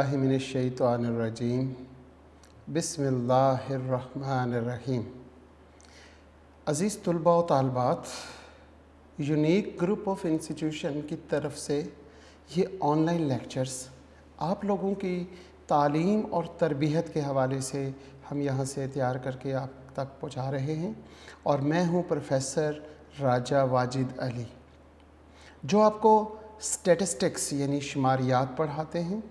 बिस्मिल्लाहि मिनश्शैतानिर्रजीम बिस्मिल्लाहिर्रहमानिर्रहीम। अज़ीज़ तलबा व तालिबात, यूनिक ग्रुप ऑफ इंस्टीट्यूशन की तरफ से ये ऑनलाइन लेक्चर्स आप लोगों की तालीम और तरबियत के हवाले से हम यहाँ से तैयार करके आप तक पहुँचा रहे हैं। और मैं हूँ प्रोफेसर राजा वाजिद अली, जो आपको स्टैटिस्टिक्स यानी शुमारियात पढ़ाते हैं।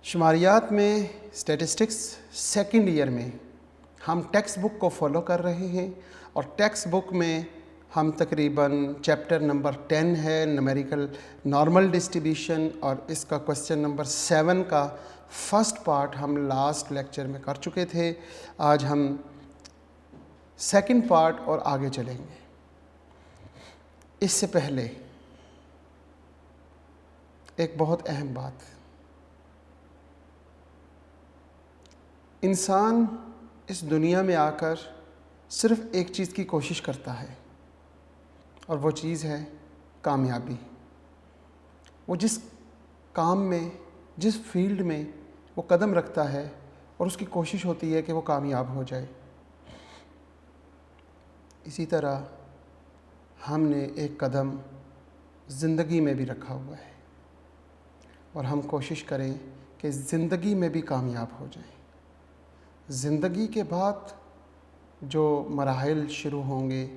शुमारियात में स्टैटिस्टिक्स सेकंड ईयर में हम टेक्स्ट बुक को फॉलो कर रहे हैं और टेक्स्ट बुक में हम तकरीबन चैप्टर नंबर 10 है न्यूमेरिकल नॉर्मल डिस्ट्रीब्यूशन, और इसका क्वेश्चन नंबर 7 का फर्स्ट पार्ट हम लास्ट लेक्चर में कर चुके थे। आज हम सेकंड पार्ट और आगे चलेंगे। इससे पहले एक बहुत अहम बात, इंसान इस दुनिया में आकर सिर्फ़ एक चीज़ की कोशिश करता है और वो चीज़ है कामयाबी। वो जिस काम में, जिस फील्ड में वो कदम रखता है और उसकी कोशिश होती है कि वो कामयाब हो जाए। इसी तरह हमने एक कदम ज़िंदगी में भी रखा हुआ है और हम कोशिश करें कि ज़िंदगी में भी कामयाब हो जाएं। ज़िंदगी के बाद जो मराहिल शुरू होंगे,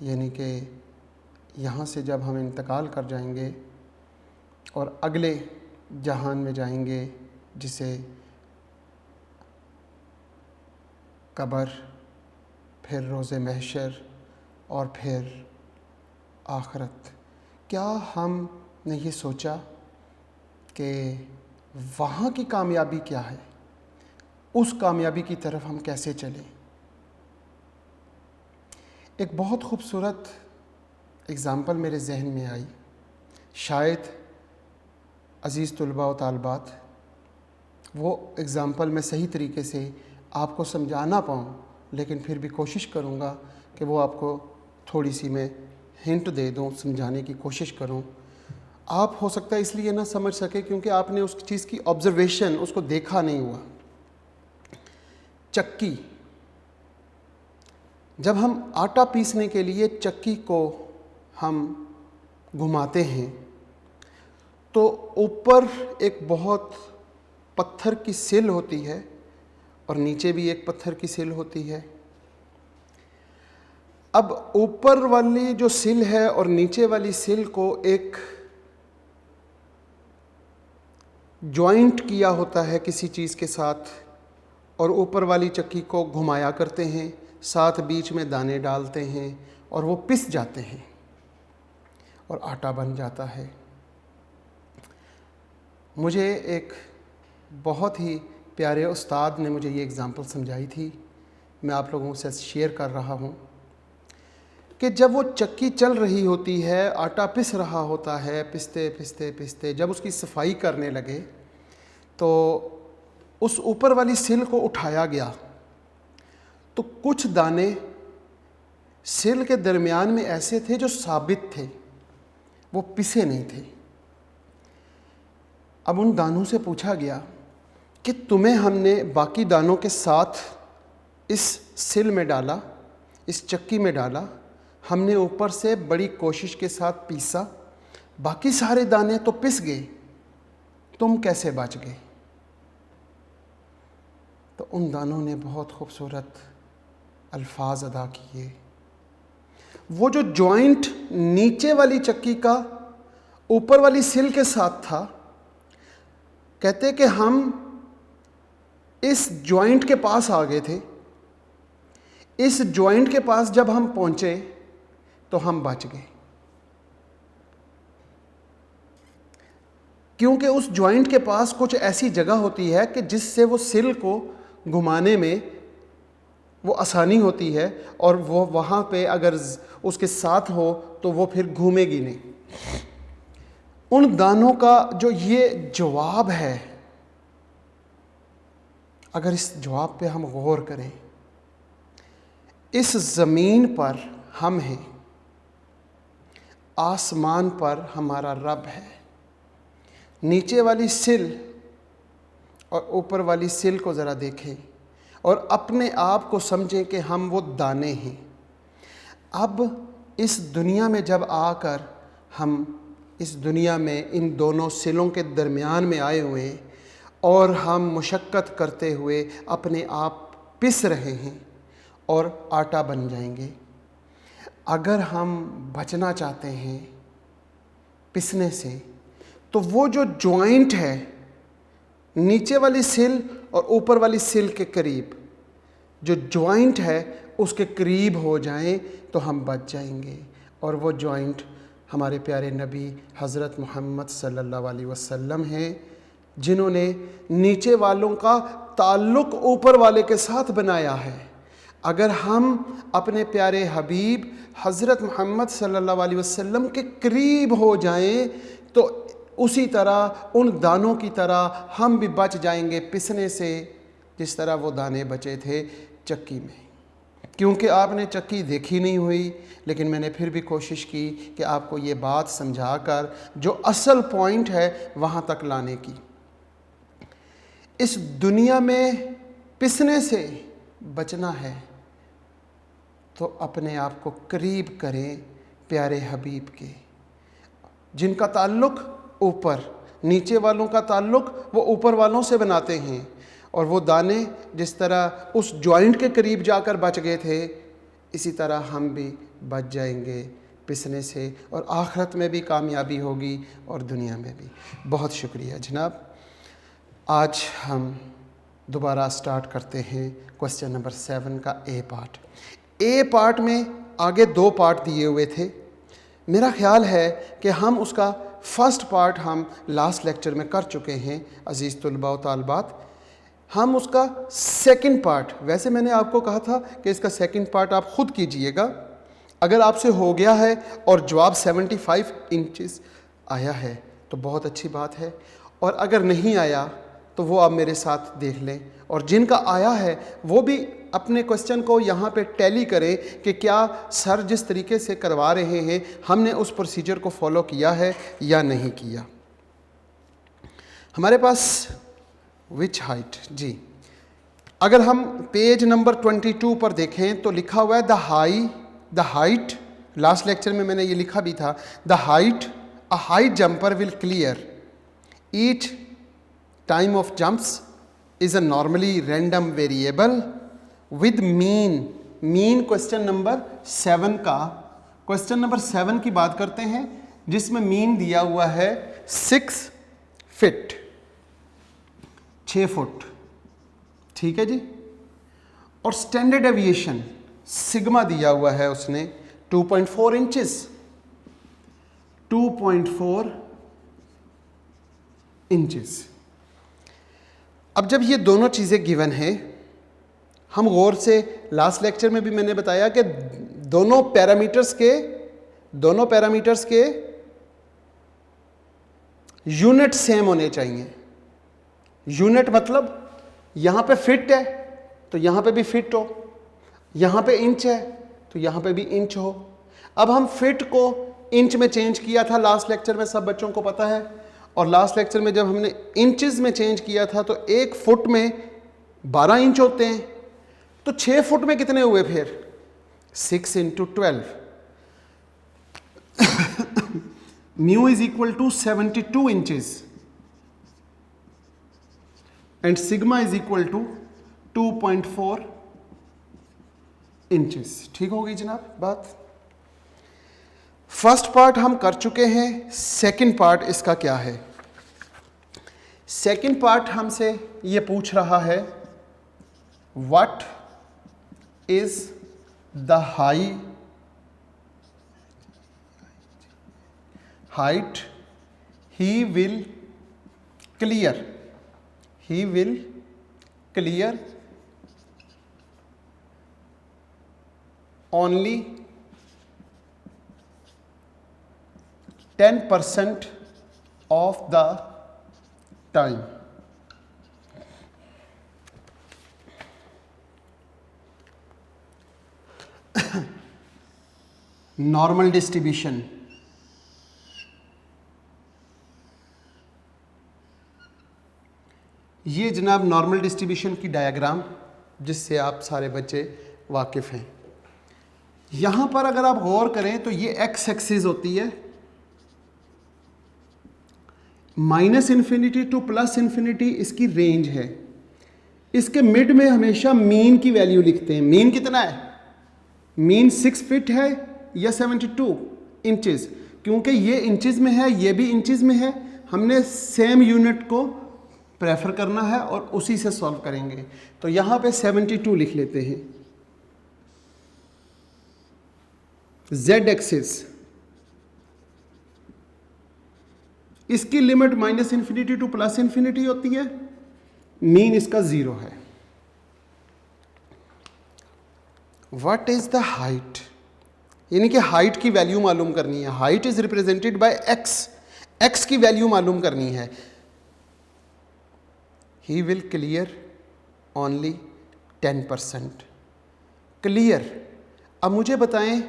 यानी कि यहाँ से जब हम इंतकाल कर जाएंगे और अगले जहान में जाएंगे, जिसे कब्र, फिर रोज़े महशर और फिर आखिरत, क्या हमने ये सोचा कि वहाँ की कामयाबी क्या है, उस कामयाबी की तरफ हम कैसे चलें। एक बहुत ख़ूबसूरत एग्ज़ाम्पल मेरे जहन में आई। शायद अज़ीज़ तलबा व तालिबात वो एग्ज़ाम्पल मैं सही तरीके से आपको समझा ना पाऊँ, लेकिन फिर भी कोशिश करूँगा कि वो आपको थोड़ी सी मैं हिंट दे दूँ, समझाने की कोशिश करूँ। आप हो सकता है इसलिए ना समझ सके क्योंकि आपने उस चीज़ की ऑब्ज़र्वेशन, उसको देखा नहीं हुआ। चक्की, जब हम आटा पीसने के लिए चक्की को हम घुमाते हैं तो ऊपर एक बहुत पत्थर की सिल होती है और नीचे भी एक पत्थर की सिल होती है। अब ऊपर वाली जो सिल है और नीचे वाली सिल को एक जॉइंट किया होता है किसी चीज़ के साथ, और ऊपर वाली चक्की को घुमाया करते हैं, साथ बीच में दाने डालते हैं और वो पिस जाते हैं और आटा बन जाता है। मुझे एक बहुत ही प्यारे उस्ताद ने मुझे ये एग्ज़ाम्पल समझाई थी, मैं आप लोगों से शेयर कर रहा हूँ कि जब वो चक्की चल रही होती है, आटा पिस रहा होता है, पिसते पिसते पिसते जब उसकी सफाई करने लगे तो उस ऊपर वाली सिल को उठाया गया तो कुछ दाने सिल के दरमियान में ऐसे थे जो साबित थे, वो पिसे नहीं थे। अब उन दानों से पूछा गया कि तुम्हें हमने बाकी दानों के साथ इस सिल में डाला, इस चक्की में डाला, हमने ऊपर से बड़ी कोशिश के साथ पीसा, बाकी सारे दाने तो पिस गए, तुम कैसे बच गए। तो उन दानों ने बहुत खूबसूरत अल्फाज अदा किए। वो जो जॉइंट नीचे वाली चक्की का ऊपर वाली सिल के साथ था, कहते कि हम इस जॉइंट के पास आ गए थे। इस जॉइंट के पास जब हम पहुंचे तो हम बच गए, क्योंकि उस जॉइंट के पास कुछ ऐसी जगह होती है कि जिससे वो सिल को घुमाने में वो आसानी होती है और वो वहाँ पे अगर उसके साथ हो तो वो फिर घूमेगी नहीं। उन दानों का जो ये जवाब है, अगर इस जवाब पे हम गौर करें, इस ज़मीन पर हम हैं, आसमान पर हमारा रब है, नीचे वाली सिल और ऊपर वाली सिल को ज़रा देखें और अपने आप को समझें कि हम वो दाने हैं। अब इस दुनिया में जब आकर हम इस दुनिया में इन दोनों सिलों के दरमियान में आए हुए हैं और हम मुशक्क़त करते हुए अपने आप पिस रहे हैं और आटा बन जाएंगे। अगर हम बचना चाहते हैं पिसने से, तो वो जो जॉइंट है नीचे वाली सिल और ऊपर वाली सिल के करीब, जो जॉइंट है उसके करीब हो जाएं तो हम बच जाएंगे। और वो जॉइंट हमारे प्यारे नबी हज़रत मोहम्मद सल्लल्लाहु अलैहि वसल्लम हैं, जिन्होंने नीचे वालों का ताल्लुक़ ऊपर वाले के साथ बनाया है। अगर हम अपने प्यारे हबीब हज़रत मोहम्मद सल्लल्लाहु अलैहि वसल्लम के करीब हो जाएं तो उसी तरह उन दानों की तरह हम भी बच जाएंगे पिसने से, जिस तरह वो दाने बचे थे चक्की में। क्योंकि आपने चक्की देखी नहीं हुई, लेकिन मैंने फिर भी कोशिश की कि आपको ये बात समझाकर जो असल पॉइंट है वहाँ तक लाने की। इस दुनिया में पिसने से बचना है तो अपने आप को करीब करें प्यारे हबीब के, जिनका ताल्लुक़ ऊपर, नीचे वालों का ताल्लुक़ वो ऊपर वालों से बनाते हैं। और वो दाने जिस तरह उस जॉइंट के करीब जाकर बच गए थे, इसी तरह हम भी बच जाएंगे पिसने से और आखिरत में भी कामयाबी होगी और दुनिया में भी। बहुत शुक्रिया जनाब। आज हम दोबारा स्टार्ट करते हैं क्वेश्चन नंबर 7 का ए पार्ट। ए पार्ट में आगे 2 पार्ट दिए हुए थे। मेरा ख्याल है कि हम उसका फर्स्ट पार्ट हम लास्ट लेक्चर में कर चुके हैं अज़ीज़ तुलबा व तालबात। हम उसका सेकंड पार्ट, वैसे मैंने आपको कहा था कि इसका सेकंड पार्ट आप ख़ुद कीजिएगा। अगर आपसे हो गया है और जवाब 75 इंचेस आया है तो बहुत अच्छी बात है, और अगर नहीं आया तो वो आप मेरे साथ देख लें, और जिनका आया है वो भी अपने क्वेश्चन को यहाँ पे टैली करें कि क्या सर जिस तरीके से करवा रहे हैं हमने उस प्रोसीजर को फॉलो किया है या नहीं किया। हमारे पास विच हाइट, जी अगर हम पेज नंबर 22 पर देखें तो लिखा हुआ है द हाइट, लास्ट लेक्चर में मैंने ये लिखा भी था, the height a high jumper will clear each time of jumps is a normally random variable with mean question number 7 का, क्वेश्चन नंबर 7 की बात करते हैं जिसमें मीन दिया हुआ है 6 फीट, 6 फुट, ठीक है जी। और स्टैंडर्ड एविएशन सिग्मा दिया हुआ है उसने 2.4 इंचेस, 2.4 इंचेस। अब जब ये दोनों चीज़ें गिवन है, हम गौर से, लास्ट लेक्चर में भी मैंने बताया कि दोनों पैरामीटर्स के यूनिट सेम होने चाहिए। यूनिट मतलब यहाँ पे फिट है तो यहाँ पे भी फिट हो, यहाँ पे इंच है तो यहाँ पे भी इंच हो। अब हम फिट को इंच में चेंज किया था लास्ट लेक्चर में, सब बच्चों को पता है, और लास्ट लेक्चर में जब हमने इंचेस में चेंज किया था तो 1 फुट में 12 इंच होते हैं, तो 6 फुट में कितने हुए फिर? 6 × 12 mu is equal to 72 inches and sigma is equal to 2.4 inches. ठीक हो गई जनाब बात। फर्स्ट पार्ट हम कर चुके हैं, सेकंड पार्ट इसका क्या है? सेकंड पार्ट हमसे ये पूछ रहा है what is the height he will clear only 10% of the time. Normal distribution. ये जनाब नॉर्मल डिस्ट्रीब्यूशन की डायग्राम जिससे आप सारे बच्चे वाकिफ़ हैं। यहाँ पर अगर आप गौर करें तो ये एक्स एक्सिस होती है, -∞ टू +∞ इसकी रेंज है। इसके मिड में हमेशा मीन की वैल्यू लिखते हैं। मीन कितना है? मीन 6 फीट है या 72 इंचेस, क्योंकि ये इंचेस में है, ये भी इंचेस में है। हमने सेम यूनिट को प्रेफर करना है और उसी से सॉल्व करेंगे। तो यहाँ पे 72 लिख लेते हैं। z एक्सिस, इसकी लिमिट -∞ टू +∞ होती है। मीन इसका 0 है। व्हाट इज द हाइट, यानी कि हाइट की वैल्यू मालूम करनी है। Height is represented by x, x की वैल्यू मालूम करनी है। He will clear only 10%। Clear, अब मुझे बताएं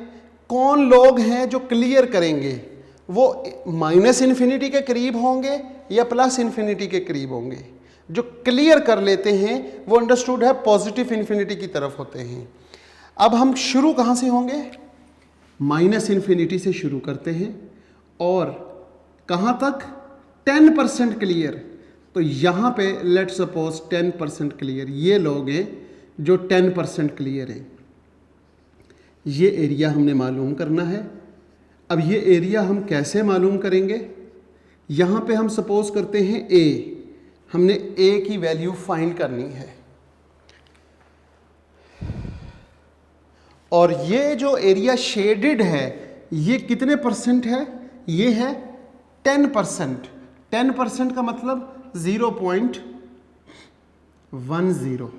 कौन लोग हैं जो क्लियर करेंगे? वो -∞ के करीब होंगे या +∞ के करीब होंगे? जो क्लियर कर लेते हैं वो अंडरस्टूड है पॉजिटिव इन्फिनिटी की तरफ होते हैं। अब हम शुरू कहाँ से होंगे? -∞ से शुरू करते हैं और कहाँ तक? 10% क्लियर। तो यहाँ पे लेट सपोज 10% क्लियर, ये लोग हैं जो 10% क्लियर हैं। ये एरिया हमने मालूम करना है। अब ये एरिया हम कैसे मालूम करेंगे? यहाँ पे हम सपोज करते हैं ए, हमने ए की वैल्यू फाइंड करनी है। और ये जो एरिया शेडेड है ये कितने परसेंट है? ये है 10%। 10% का मतलब 0.10।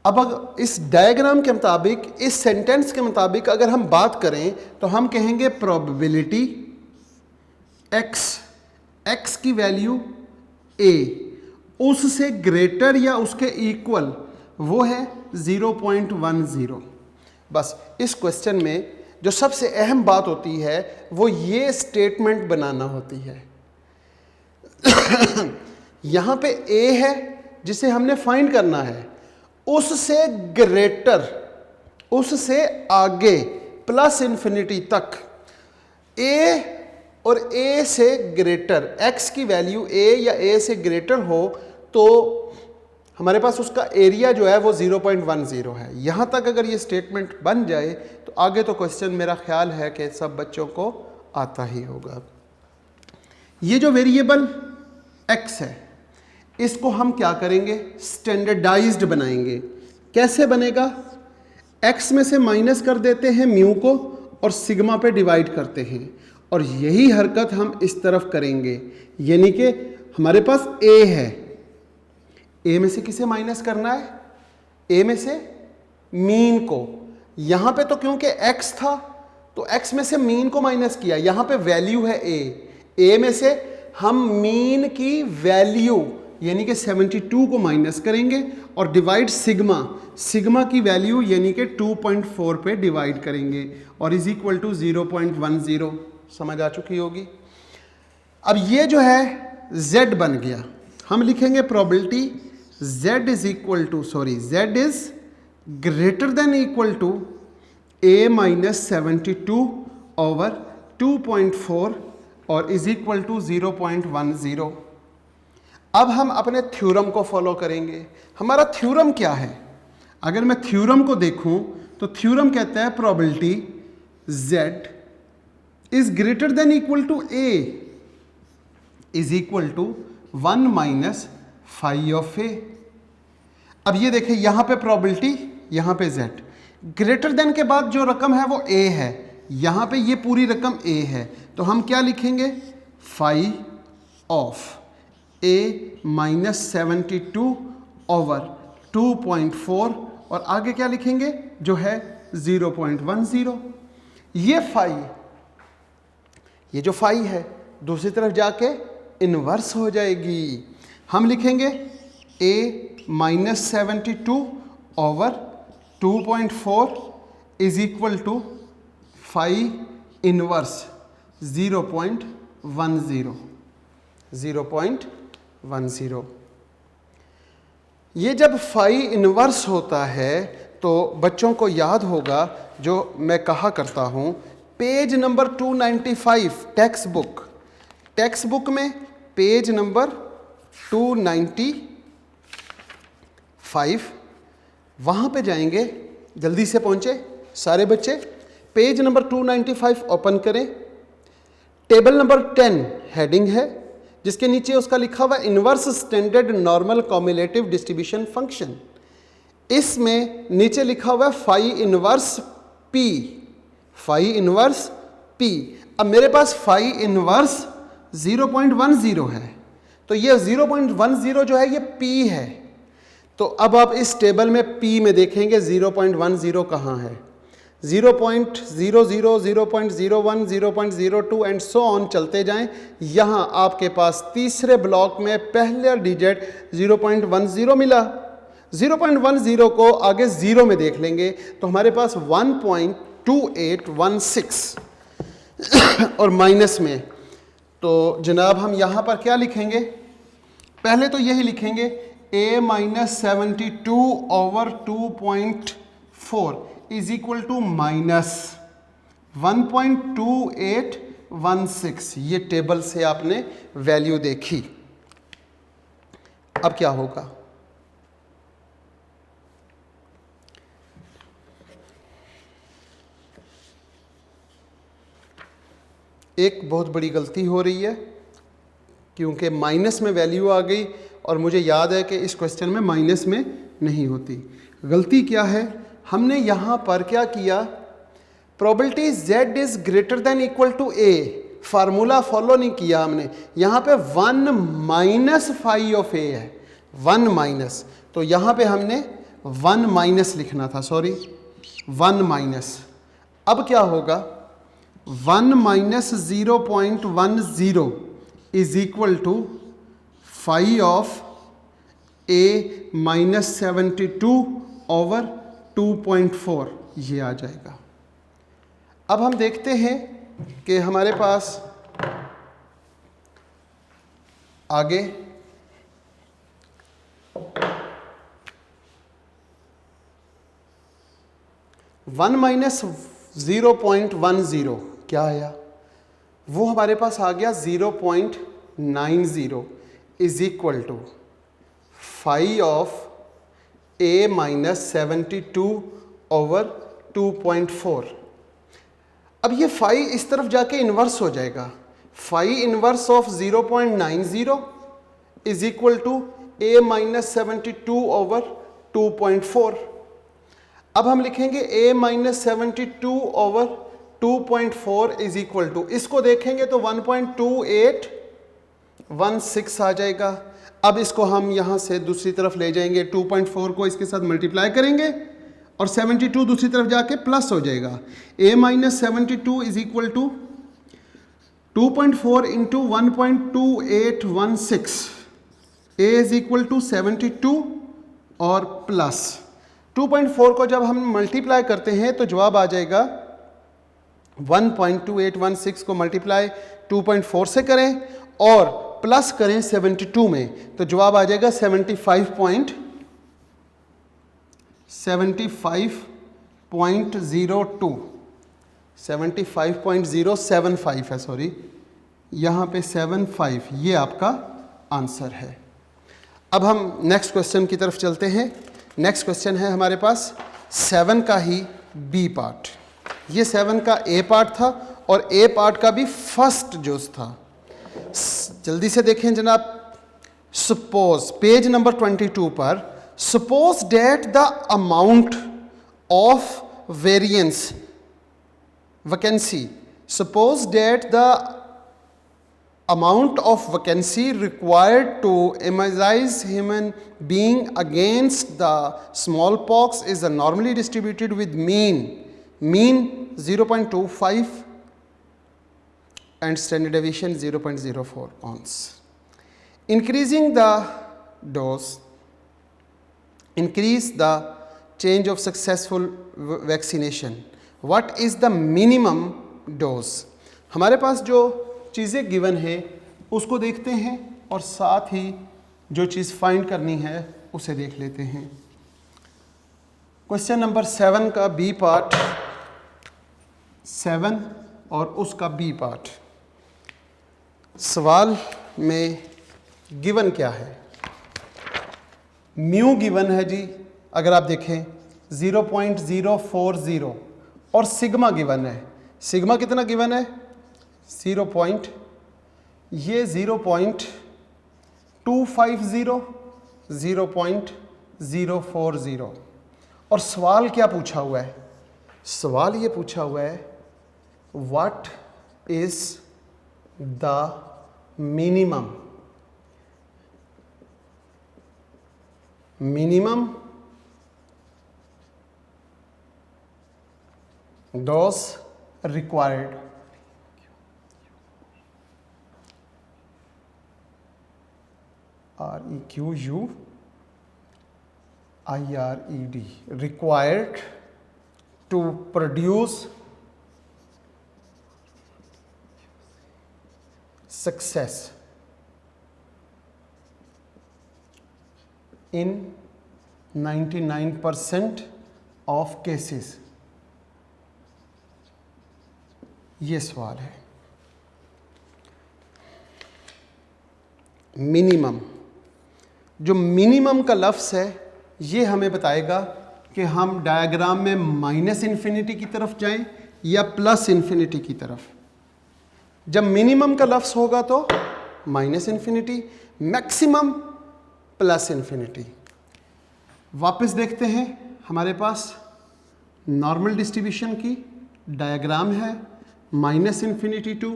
अब अगर इस डायग्राम के मुताबिक, इस सेंटेंस के मुताबिक अगर हम बात करें तो हम कहेंगे प्रोबेबिलिटी एक्स की वैल्यू ए उससे ग्रेटर या उसके इक्वल वो है 0.10। बस इस क्वेश्चन में जो सबसे अहम बात होती है वो ये स्टेटमेंट बनाना होती है। यहाँ पे ए है जिसे हमने फाइंड करना है, उससे ग्रेटर, उससे आगे +∞ तक ए और ए से ग्रेटर, एक्स की वैल्यू ए या ए से ग्रेटर हो तो हमारे पास उसका एरिया जो है वो 0.10 है। यहाँ तक अगर ये स्टेटमेंट बन जाए तो आगे तो क्वेश्चन मेरा ख्याल है कि सब बच्चों को आता ही होगा। ये जो वेरिएबल एक्स है इसको हम क्या करेंगे? स्टैंडर्डाइज्ड बनाएंगे। कैसे बनेगा? एक्स में से माइनस कर देते हैं म्यू को और सिग्मा पे डिवाइड करते हैं, और यही हरकत हम इस तरफ करेंगे। यानी कि हमारे पास ए है, ए में से किसे माइनस करना है? ए में से मीन को। यहाँ पे तो क्योंकि एक्स था तो एक्स में से मीन को माइनस किया, यहाँ पे वैल्यू है ए में से हम मीन की वैल्यू यानी कि 72 को माइनस करेंगे और डिवाइड सिग्मा की वैल्यू यानी कि 2.4 पे डिवाइड करेंगे और इज इक्वल टू 0.10। समझ आ चुकी होगी। अब ये जो है z बन गया। हम लिखेंगे probability z is greater than equal to a - 72 over 2.4 और इज इक्वल टू 0.10। अब हम अपने थ्योरम को फॉलो करेंगे। हमारा थ्योरम क्या है? अगर मैं थ्योरम को देखूं तो थ्योरम कहता है probability z is greater than equal to a is equal to 1 - phi of a। अब ये देखें, यहां पे प्रोबेबिलिटी, यहां पे z, ग्रेटर देन के बाद जो रकम है वो a है, यहां पे ये पूरी रकम a है, तो हम क्या लिखेंगे? phi ऑफ a - 72 ओवर 2.4 और आगे क्या लिखेंगे? जो है 0.10। ये जो फाई है दूसरी तरफ जाके इन्वर्स हो जाएगी। हम लिखेंगे a - 72 over 2.4 is equal to phi inverse 0.10। 10। ये जब फाई इन्वर्स होता है तो बच्चों को याद होगा जो मैं कहा करता हूँ, पेज नंबर 295 टेक्स्ट बुक में पेज नंबर 295 वहाँ पे जाएंगे। जल्दी से पहुँचे सारे बच्चे। पेज नंबर 295 ओपन करें। टेबल नंबर 10 हेडिंग है जिसके नीचे उसका लिखा हुआ inverse standard normal cumulative distribution function. इसमें नीचे लिखा हुआ है फाई इनवर्स पी। अब मेरे पास फाई इनवर्स 0.10 है, तो ये 0.10 जो है ये p है। तो अब आप इस टेबल में p में देखेंगे 0.10 कहाँ है। 0.00, 0.01, 0.02 एंड सो ऑन चलते जाएं। यहाँ आपके पास तीसरे ब्लॉक में पहला डिजिट 0.10 मिला। 0.10 को आगे 0 में देख लेंगे तो हमारे पास 1.2816 और माइनस में, तो जनाब हम यहाँ पर क्या लिखेंगे? पहले तो यही लिखेंगे a-72/2.4 इज इक्वल टू -1.2816। ये टेबल से आपने वैल्यू देखी। अब क्या होगा? एक बहुत बड़ी गलती हो रही है क्योंकि माइनस में वैल्यू आ गई और मुझे याद है कि इस क्वेश्चन में माइनस में नहीं होती। गलती क्या है? हमने यहाँ पर क्या किया? Probability z is greater than equal to a, formula follow नहीं किया हमने। यहाँ पे 1 माइनस फाई ऑफ a है, 1 माइनस, तो यहाँ पे हमने 1 माइनस लिखना था, सॉरी 1 माइनस। अब क्या होगा? 1 minus 0.10 is equal to phi of a minus 72/2.4 ये आ जाएगा। अब हम देखते हैं कि हमारे पास आगे वन माइनस 0.10 क्या आया? वो हमारे पास आ गया 0.90 is equal to phi of a minus 72/2.4। अब ये फाई इस तरफ जाके इन्वर्स हो जाएगा। Phi inverse of 0.90 is equal to a minus 72/2.4। अब हम लिखेंगे a minus 72/2.4 is equal to, इसको देखेंगे तो 1.2816 आ जाएगा। अब इसको हम यहाँ से दूसरी तरफ ले जाएंगे, 2.4 को इसके साथ मल्टीप्लाई करेंगे और 72 दूसरी तरफ जाके प्लस हो जाएगा। a minus 72 is equal to 2.4 into 1.2816, a is equal to 72 और प्लस 2.4 को जब हम मल्टीप्लाई करते हैं तो जवाब आ जाएगा 1.2816 को मल्टीप्लाई 2.4 से करें और प्लस करें 72 में तो जवाब आ जाएगा 75.075 है, सॉरी यहाँ पे 75, ये आपका आंसर है। अब हम नेक्स्ट क्वेश्चन की तरफ चलते हैं। नेक्स्ट क्वेश्चन है हमारे पास 7 का ही बी पार्ट। ये 7 का ए पार्ट था और ए पार्ट का भी फर्स्ट जोस था। जल्दी से देखें जनाब। सपोज पेज नंबर 22 पर, suppose date the amount of variance vacancy, suppose date the amount of vacancy required to immunize human being against the smallpox is normally distributed with mean 0.25 and standard deviation 0.04 ounce. Increasing the dose, increase the change of successful vaccination. What is the minimum dose? हमारे पास जो चीज़ें given है उसको देखते हैं और साथ ही जो चीज़ फाइंड करनी है उसे देख लेते हैं। क्वेश्चन नंबर 7 का बी पार्ट, 7 और उसका बी पार्ट। सवाल में गिवन क्या है? म्यू गिवन है जी, अगर आप देखें 0.040 और सिग्मा गिवन है। सिग्मा कितना गिवन है? 0. ये 0.250, 0.040। और सवाल क्या पूछा हुआ है? सवाल ये पूछा हुआ है what is the minimum dose required REQUIRED required to produce success in 99% of cases। ये सवाल है। मिनिमम, जो मिनिमम का लफ्ज़ है ये हमें बताएगा कि हम डायग्राम में माइनस इन्फिनिटी की तरफ जाएं या प्लस इन्फिनिटी की तरफ। जब मिनिमम का लफ्ज़ होगा तो minus infinity, maximum plus infinity. वापस देखते हैं, हमारे पास नॉर्मल डिस्ट्रीब्यूशन की डायग्राम है, minus infinity to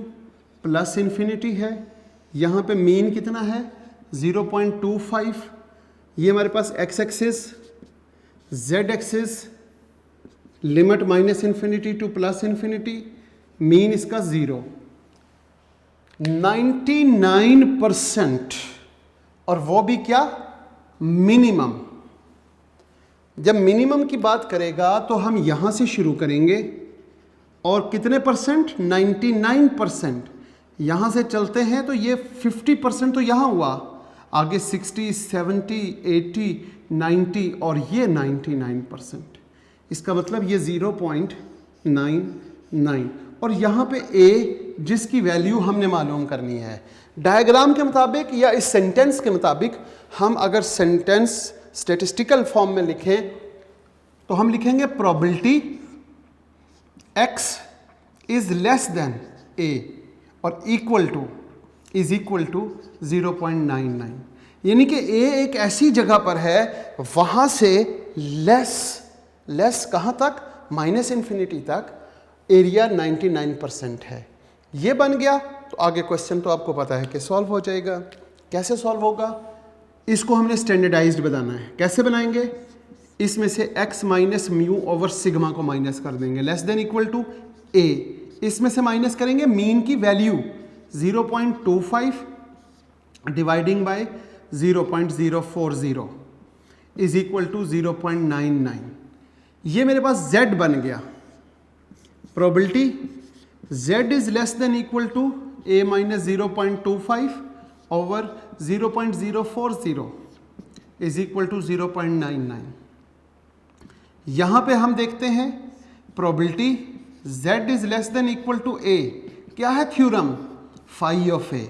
plus infinity है। यहाँ पे मीन कितना है? 0.25। ये हमारे पास X axis, Z axis, limit minus infinity to plus infinity, mean इसका 0। 99%, और वो भी क्या? मिनिमम। जब मिनिमम की बात करेगा तो हम यहाँ से शुरू करेंगे और कितने परसेंट? 99%। यहाँ से चलते हैं तो ये 50% तो यहाँ हुआ, आगे 60, 70, 80, 90 और ये 99%। इसका मतलब ये 0.99। और यहाँ पे ए जिसकी वैल्यू हमने मालूम करनी है डायग्राम के मुताबिक या इस सेंटेंस के मुताबिक। हम अगर सेंटेंस स्टैटिस्टिकल फॉर्म में लिखें तो हम लिखेंगे probability x is less than a और इक्वल टू 0.99। यानी कि a एक ऐसी जगह पर है वहां से लेस कहां तक? माइनस इन्फिनिटी तक। एरिया 99% है। ये बन गया तो आगे क्वेश्चन तो आपको पता है कि सॉल्व हो जाएगा। कैसे सॉल्व होगा? इसको हमने स्टैंडर्डाइज्ड बनाना है। कैसे बनाएंगे? इसमें से x minus mu over sigma को माइनस कर देंगे, less than equal to a। इसमें से माइनस करेंगे मीन की value 0.25 dividing by 0.040 is equal to 0.99। ये मेरे पास z बन गया। Probability z is less than equal to a minus 0.25 over 0.040 is equal to 0.99। यहाँ पे हम देखते हैं probability z is less than equal to a। क्या है थ्योरम? Phi of a।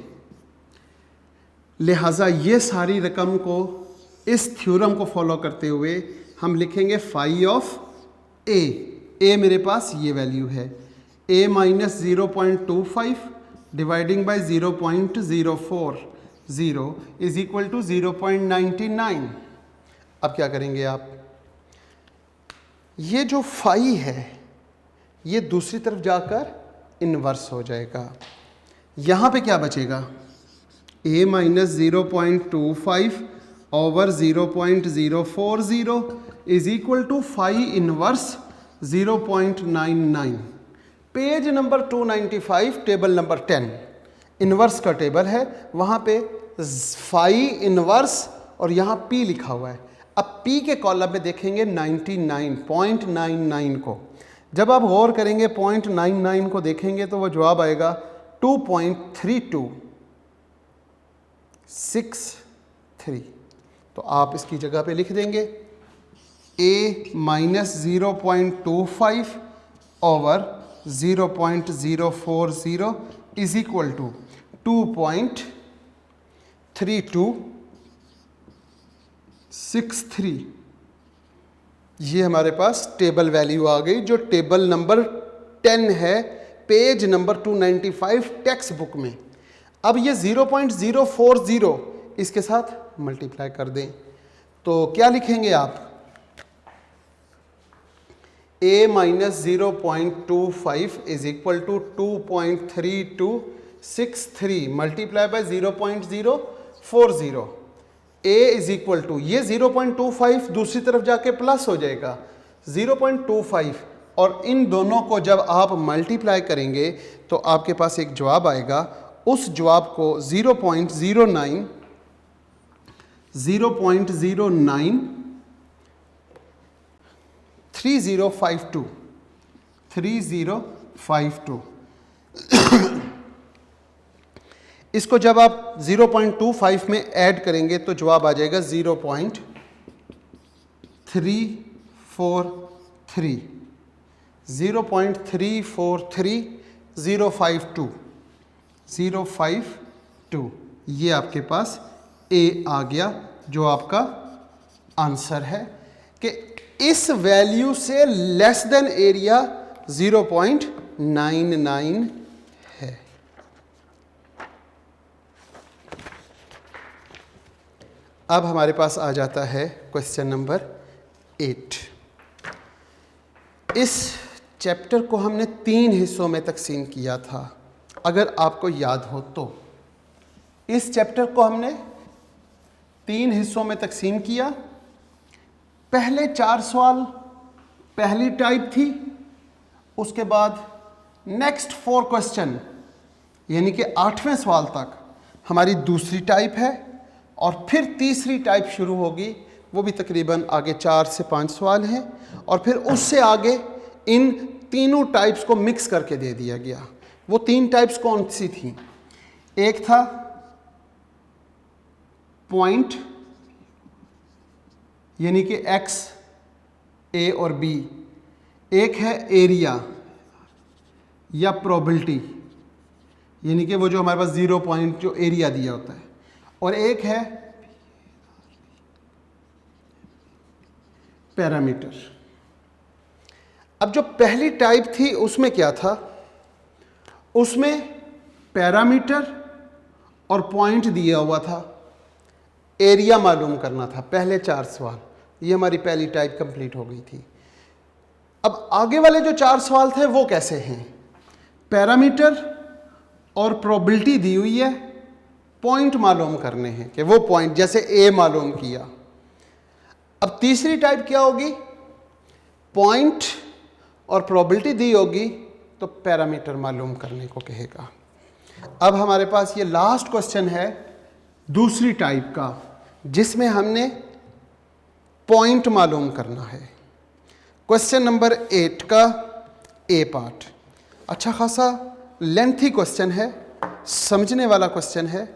लिहाजा ये सारी रकम को इस थ्योरम को फॉलो करते हुए हम लिखेंगे फाई ऑफ a। a मेरे पास ये वैल्यू है, a minus 0.25 dividing by 0.040 is equal to 0.99। अब क्या करेंगे आप? ये जो फाई है ये दूसरी तरफ जाकर इन्वर्स हो जाएगा। यहाँ पे क्या बचेगा? a minus 0.25 over 0.040 is equal to phi inverse 0.99। Page number 295 table number 10 inverse का टेबल है, वहाँ पे फाई इनवर्स और यहाँ p लिखा हुआ है। अब p के कॉलम में देखेंगे 99.99 को। जब आप गौर करेंगे 0.99 को देखेंगे तो वो जवाब आएगा 2.3263 0.3। तो आप इसकी जगह पे लिख देंगे a minus 0.25 over 0.040 is equal to 2.3263। ये हमारे पास टेबल वैल्यू आ गई, जो टेबल नंबर 10 है, पेज नंबर 295 टेक्स्ट बुक में। अब ये 0.040 इसके साथ मल्टीप्लाई कर दें तो क्या लिखेंगे आप? a minus 0.25 is equal to 2.3263 multiply by 0.040। a is equal to, ये 0.25 दूसरी तरफ जाके प्लस हो जाएगा 0.25, और इन दोनों को जब आप मल्टीप्लाई करेंगे तो आपके पास एक जवाब आएगा। उस जवाब को 0.093052 इसको जब आप 0.25 में ऐड करेंगे तो जवाब आ जाएगा 0.343 0.343052 ये आपके पास ए आ गया, जो आपका आंसर है कि इस वैल्यू से लेस देन एरिया 0.99 है। अब हमारे पास आ जाता है क्वेश्चन नंबर 8। इस चैप्टर को हमने 3 हिस्सों में तकसीम किया था, अगर आपको याद हो तो। इस चैप्टर को हमने 3 हिस्सों में तकसीम किया। पहले 4 सवाल पहली टाइप थी, उसके बाद नेक्स्ट 4 क्वेश्चन यानी कि 8वें सवाल तक हमारी दूसरी टाइप है, और फिर तीसरी टाइप शुरू होगी, वो भी तकरीबन आगे 4 से 5 सवाल हैं, और फिर उससे आगे इन तीनों टाइप्स को मिक्स करके दे दिया गया। वो 3 टाइप्स कौन सी थी? एक था पॉइंट यानी कि x a और b, एक है एरिया या प्रोबेबिलिटी यानी कि वो जो हमारे पास 0 पॉइंट जो एरिया दिया होता है, और एक है पैरामीटर। अब जो पहली टाइप थी उसमें क्या था? उसमें पैरामीटर और पॉइंट दिया हुआ था, एरिया मालूम करना था। पहले 4 सवाल, ये हमारी पहली टाइप कंप्लीट हो गई थी। अब आगे वाले जो 4 सवाल थे वो कैसे हैं? पैरामीटर और प्रोबेबिलिटी दी हुई है, पॉइंट मालूम करने हैं कि वो पॉइंट, जैसे ए मालूम किया। अब तीसरी टाइप क्या होगी? पॉइंट और प्रोबेबिलिटी दी होगी तो पैरामीटर मालूम करने को कहेगा। अब हमारे पास ये लास्ट क्वेश्चन है दूसरी टाइप का, जिसमें हमने पॉइंट मालूम करना है। क्वेश्चन नंबर 8 का ए पार्ट अच्छा खासा लेंथी क्वेश्चन है, समझने वाला क्वेश्चन है,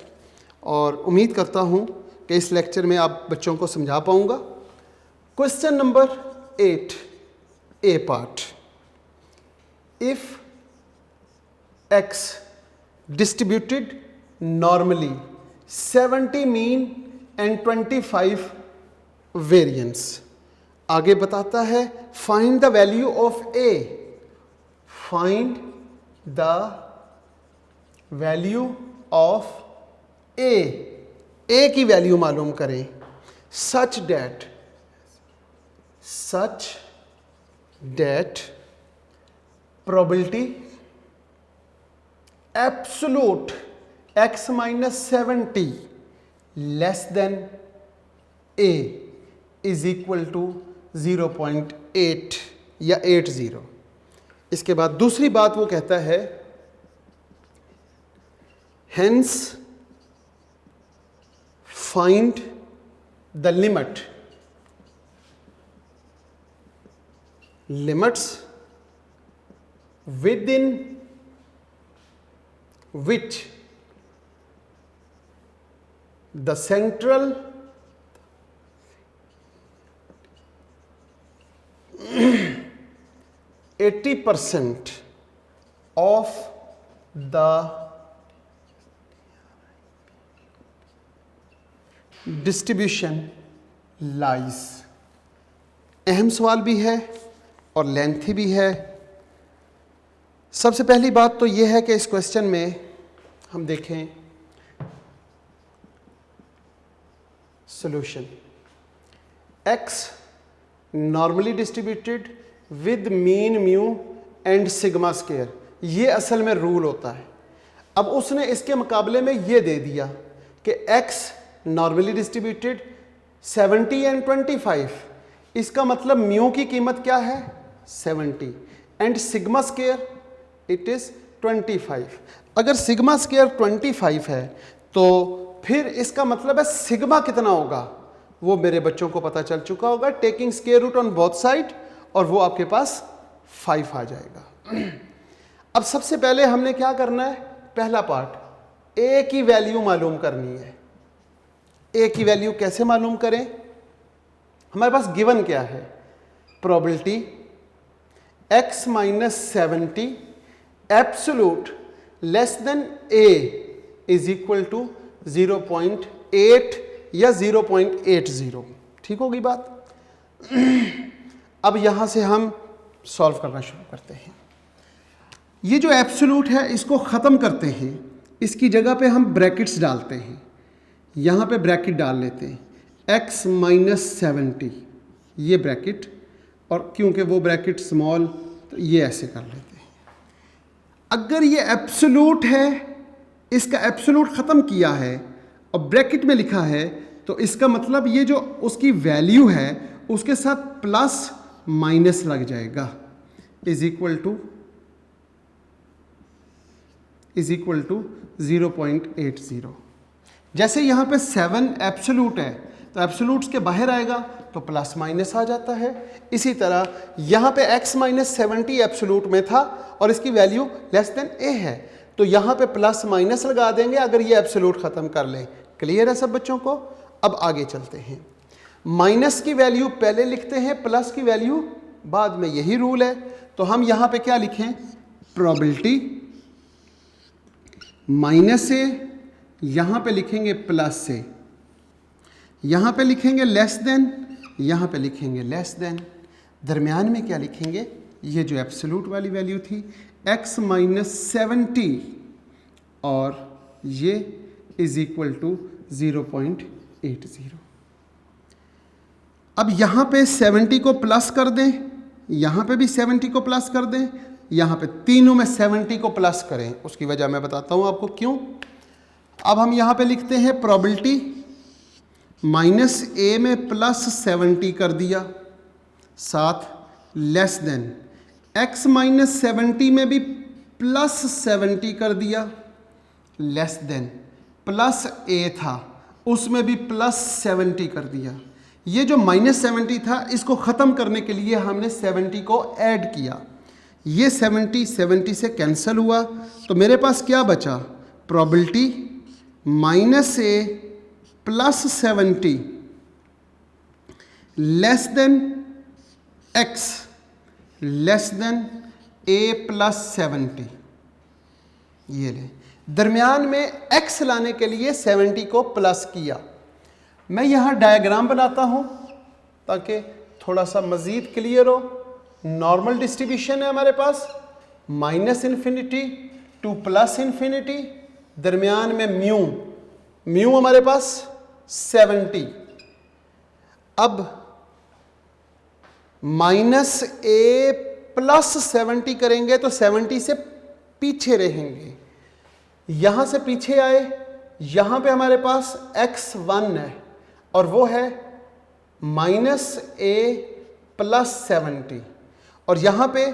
और उम्मीद करता हूँ कि इस लेक्चर में आप बच्चों को समझा पाऊँगा। Question number 8 A part, if x distributed normally 70 mean and 25 variance, आगे बताता है find the value of a, find the value of a की वैल्यू मालूम करें, such that probability absolute x minus 70 less than a is equal to 0.8 या 80। इसके बाद दूसरी बात वो कहता है hence find the limits within which the central 80% of the distribution lies। अहम सवाल भी है और लेंथी भी है। सबसे पहली बात तो यह है कि इस क्वेश्चन में हम देखें solution. x normally distributed with mean mu and sigma square, ये असल में रूल होता है। अब उसने इसके मुकाबले में ये दे दिया कि x नॉर्मली डिस्ट्रीब्यूटेड 70 एंड 25, इसका मतलब म्यू की कीमत क्या है 70 and sigma square it is 25। अगर सिग्मा स्क्वायर 25 है तो फिर इसका मतलब है सिग्मा कितना होगा वो मेरे बच्चों को पता चल चुका होगा, taking square root on both side, और वो आपके पास 5 आ जाएगा। अब सबसे पहले हमने क्या करना है, पहला पार्ट a की वैल्यू मालूम करनी है। a की वैल्यू कैसे मालूम करें, हमारे पास गिवन क्या है, probability x minus 70 absolute less than a is equal to 0.8 या 0.80। ठीक होगी बात। अब यहां से हम सॉल्व करना शुरू करते हैं। ये जो एब्सोल्यूट है इसको ख़त्म करते हैं, इसकी जगह पे हम ब्रैकेट्स डालते हैं। यहाँ पे ब्रैकेट डाल लेते हैं x माइनस 70, ये ब्रैकेट, और क्योंकि वो ब्रैकेट स्मॉल तो ये ऐसे कर लेते हैं। अगर ये एब्सोल्यूट है, इसका एब्सोल्यूट ख़त्म किया है और ब्रैकेट में लिखा है, तो इसका मतलब ये जो उसकी वैल्यू है उसके साथ प्लस माइनस लग जाएगा, इज इक्वल टू 0.80। जैसे यहाँ पे 7 एब्सोल्यूट है तो एब्सोल्यूट्स के बाहर आएगा तो प्लस माइनस आ जाता है। इसी तरह यहाँ पे x माइनस 70 एब्सोल्यूट में था और इसकी वैल्यू लेस देन a है, तो यहाँ पे प्लस माइनस लगा देंगे अगर ये एब्सोल्यूट ख़त्म कर लें। क्लियर है सब बच्चों को। अब आगे चलते हैं। माइनस की वैल्यू पहले लिखते हैं, प्लस की वैल्यू बाद में, यही रूल है। तो हम यहाँ पे क्या लिखें, प्रोबेबिलिटी माइनस से, यहाँ पे लिखेंगे प्लस से, यहाँ पे लिखेंगे लेस देन, यहाँ पे लिखेंगे लेस देन, दरमियान में क्या लिखेंगे, ये जो एब्सोल्यूट वाली वैल्यू थी x माइनस 70 और ये इज इक्वल टू 0.80। अब यहाँ पे 70 को प्लस कर दें, यहाँ पे भी 70 को प्लस कर दें, यहाँ पे तीनों में 70 को प्लस करें। उसकी वजह मैं बताता हूँ आपको क्यों। अब हम यहाँ पे लिखते हैं प्रोबेबिलिटी माइनस a में प्लस 70 कर दिया, साथ लेस देन x माइनस 70 में भी प्लस 70 कर दिया, लेस देन प्लस a था उसमें भी प्लस 70 कर दिया। ये जो माइनस 70 था इसको ख़त्म करने के लिए हमने 70 को ऐड किया, ये 70 से कैंसिल हुआ, तो मेरे पास क्या बचा, probability minus a plus 70 less than x less than a plus 70। ये ले, दरमियान में x लाने के लिए 70 को प्लस किया। मैं यहाँ डायग्राम बनाता हूँ ताकि थोड़ा सा मज़ीद क्लियर हो। नॉर्मल डिस्ट्रीब्यूशन है हमारे पास, minus infinity to plus infinity, दरमियान में म्यू हमारे पास 70। अब माइनस a प्लस 70 करेंगे तो 70 से पीछे रहेंगे, यहाँ से पीछे आए, यहाँ पे हमारे पास x1 है और वो है माइनस a प्लस 70, और यहाँ पे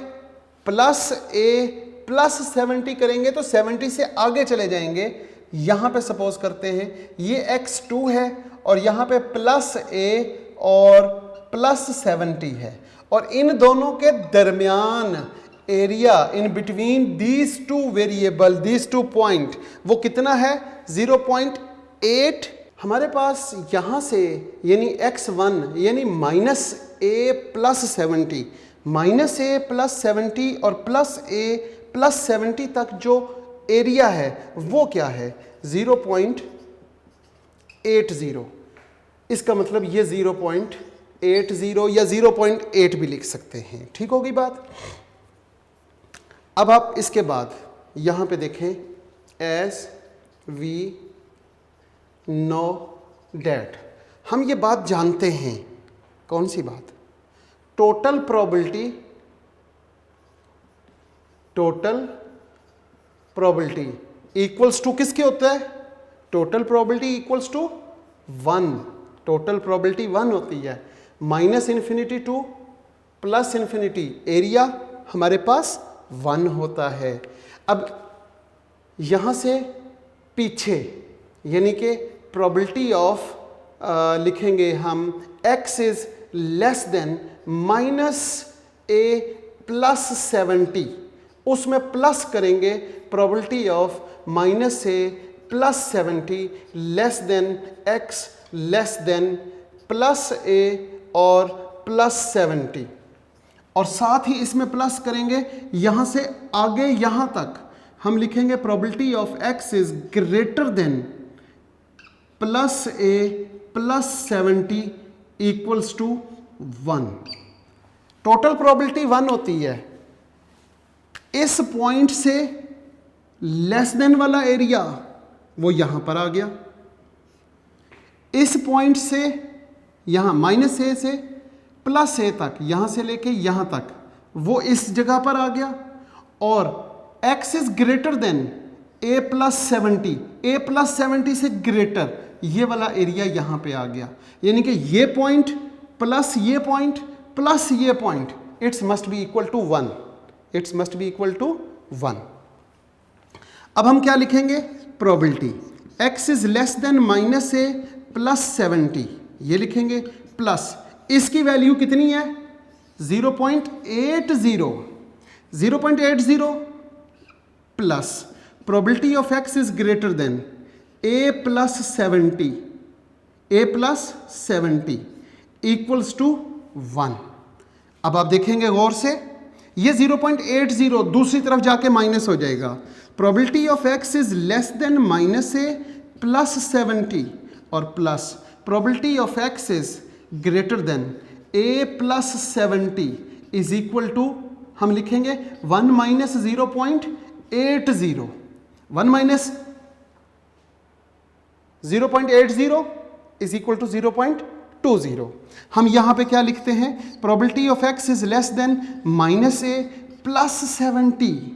प्लस a प्लस 70 करेंगे तो 70 से आगे चले जाएंगे। यहाँ पे सपोज करते हैं ये x2 है और यहाँ पे प्लस a और प्लस 70 है, और इन दोनों के दरमियान area in between these two variable, these two point, वो कितना है 0.8। हमारे पास यहाँ से यानी x1 यानी माइनस a प्लस 70 -a + 70 और +a + 70 तक जो एरिया है वो क्या है? 0.80। इसका मतलब ये 0.80 या 0.8 भी लिख सकते हैं। ठीक होगी बात? अब आप इसके बाद यहां पे देखें, एज वी नो डैट, हम ये बात जानते हैं। कौन सी बात? टोटल प्रोबेबिलिटी इक्वल्स टू किसके होता है? Total probability equals to 1। Total probability 1 होती है। -∞ टू +∞, एरिया हमारे पास 1 होता है। अब यहां से पीछे यानी कि प्रोबेबिलिटी ऑफ लिखेंगे हम x is less than -a + 70, उसमें प्लस करेंगे probability of -a + 70 less than x less than +a और +70, और साथ ही इसमें प्लस करेंगे यहां से आगे यहां तक हम लिखेंगे probability of x is greater than +a + 70 equals to 1। Total probability 1 होती है। इस पॉइंट से लेस देन वाला एरिया वो यहां पर आ गया, इस पॉइंट से यहां -a से +a तक, यहां से लेके यहां तक वो इस जगह पर आ गया, और x is greater than a + 70, a + 70 से ग्रेटर ये वाला एरिया यहां पे आ गया। यानी कि ये पॉइंट प्लस ये पॉइंट प्लस ये point, it's must be equal to 1। It's must be equal to 1। अब हम क्या लिखेंगे? Probability x is less than -a + 70, ये लिखेंगे, प्लस इसकी वैल्यू कितनी है? 0.80। 0.80 plus probability of x is greater than a + 70, a + 70 equals to 1। अब आप देखेंगे गौर से, ये 0.80 दूसरी तरफ जाके माइनस हो जाएगा। Probability of x is less than -a + 70 और plus probability of x is greater than a + 70 is equal to, हम लिखेंगे 1 - 0.80। 1 - 0.80 इज इक्वल टू 0.20। हम यहां पे क्या लिखते हैं? Probability of x is less than -a + 70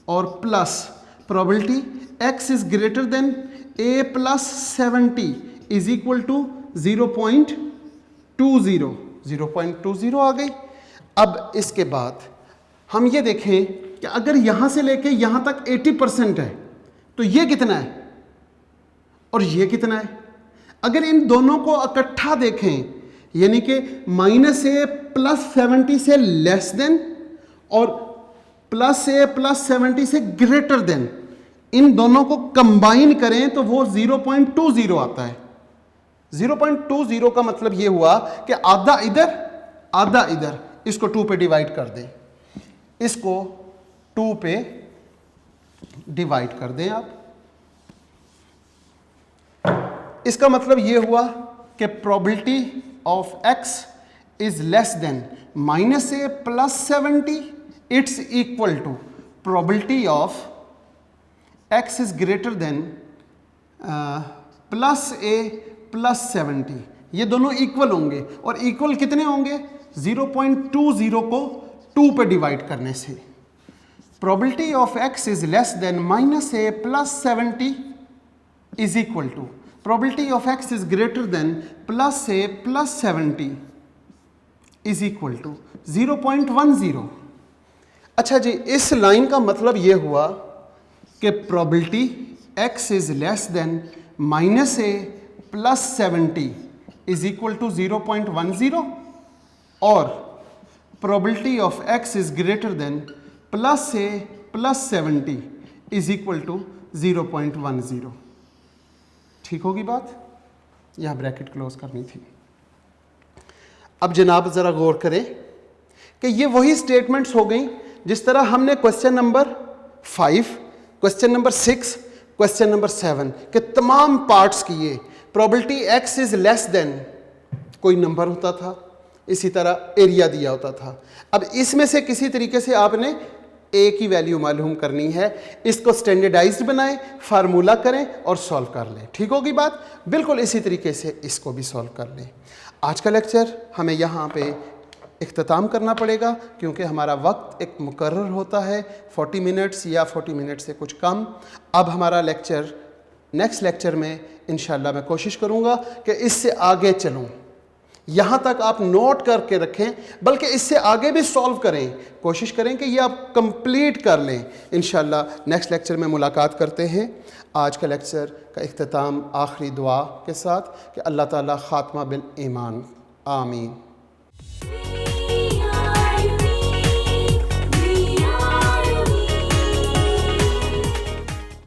और plus probability x is greater than a + 70 is equal to 0.20। 0.20 आ गई। अब इसके बाद हम ये देखें कि अगर यहां से लेके यहां तक 80% है तो ये कितना है और ये कितना है? अगर इन दोनों को इकट्ठा देखें यानी कि -a + 70 से लेस देन और +a + 70 से ग्रेटर देन, इन दोनों को कंबाइन करें तो वो 0.20 आता है। 0.20 का मतलब ये हुआ कि आधा इधर आधा इधर, इसको 2 पे डिवाइड कर दें, इसको 2 पे डिवाइड कर दें आप। इसका मतलब ये हुआ कि probability of x is less than -a + 70, it's equal to probability of x is greater than +a + 70। ये दोनों इक्वल होंगे, और इक्वल कितने होंगे? 0.20 को 2 पे डिवाइड करने से। Probability of x is less than -a + 70 is equal to probability of x is greater than +a + 70 is equal to 0.10। अच्छा जी, इस लाइन का मतलब ये हुआ कि probability x is less than -a + 70 is equal to 0.10 और probability of x is greater than +a + 70 is equal to 0.10। ठीक होगी बात? यह ब्रैकेट क्लोज करनी थी। अब जनाब ज़रा गौर करें कि ये वही स्टेटमेंट्स हो गई जिस तरह हमने question number 5, question number 6, question number 7 के तमाम पार्ट्स किए। Probability x is less then कोई नंबर होता था, इसी तरह एरिया दिया होता था। अब इसमें से किसी तरीके से आपने ए की वैल्यू मालूम करनी है, इसको स्टैंडर्डाइज्ड बनाएं, फार्मूला करें और सॉल्व कर लें। ठीक होगी बात? बिल्कुल इसी तरीके से इसको भी सॉल्व कर लें। आज का लेक्चर हमें यहाँ पे इख्तिताम करना पड़ेगा क्योंकि हमारा वक्त एक मुकर्रर होता है 40 मिनट्स या 40 मिनट से कुछ कम। अब हमारा लेक्चर नेक्स्ट लेक्चर में इंशाल्लाह मैं कोशिश करूँगा कि इससे आगे चलूँ। यहाँ तक आप नोट करके रखें, बल्कि इससे आगे भी सॉल्व करें, कोशिश करें कि ये आप कंप्लीट कर लें। इंशाल्लाह नेक्स्ट लेक्चर में मुलाकात करते हैं। आज का लेक्चर का इख्तिताम आखिरी दुआ के साथ कि अल्लाह ताला खात्मा बिल ईमान, आमीन।